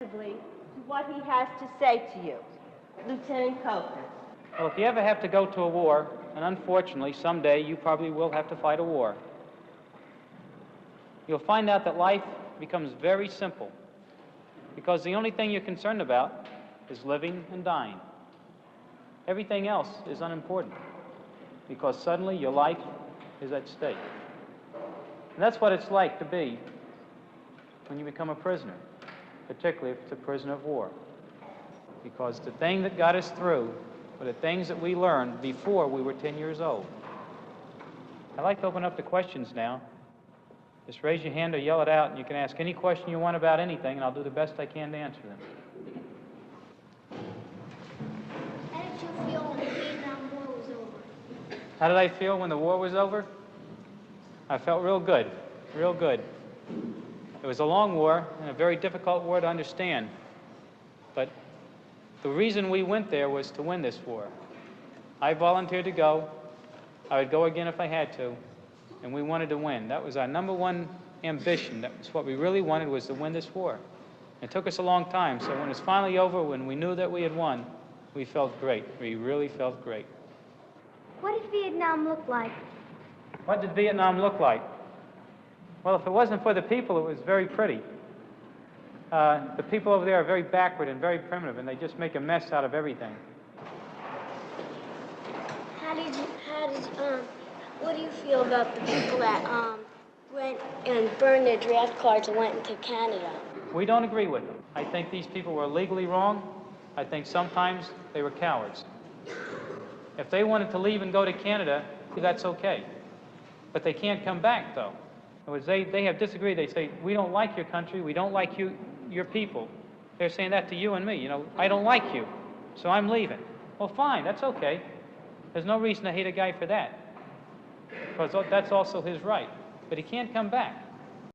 To what he has to say to you. Lieutenant Copeland. Well, if you ever have to go to a war, and unfortunately someday you probably will have to fight a war, you'll find out that life becomes very simple because the only thing you're concerned about is living and dying. Everything else is unimportant because suddenly your life is at stake. And that's what it's like to be when you become a prisoner, particularly if it's a prisoner of war. Because the thing that got us through were the things that we learned before we were 10 years old. I'd like to open up the questions now. Just raise your hand or yell it out, and you can ask any question you want about anything, and I'll do the best I can to answer them. How did you feel when the Vietnam War was over? How did I feel when the war was over? I felt real good, real good. It was a long war and a very difficult war to understand. But the reason we went there was to win this war. I volunteered to go. I would go again if I had to. And we wanted to win. That was our number one ambition. That was what we really wanted, was to win this war. It took us a long time. So when it's finally over, when we knew that we had won, we felt great. We really felt great. What did Vietnam look like? What did Vietnam look like? Well, if it wasn't for the people, it was very pretty. The people over there are very backward and very primitive, and they just make a mess out of everything. What do you feel about the people that went and burned their draft cards and went into Canada? We don't agree with them. I think these people were legally wrong. I think sometimes they were cowards. If they wanted to leave and go to Canada, that's okay. But they can't come back, though. In other words, they have disagreed. They say, we don't like your country, we don't like your people. They're saying that to you and me. You know, I don't like you, so I'm leaving. Well, fine, that's okay. There's no reason to hate a guy for that, because that's also his right. But he can't come back.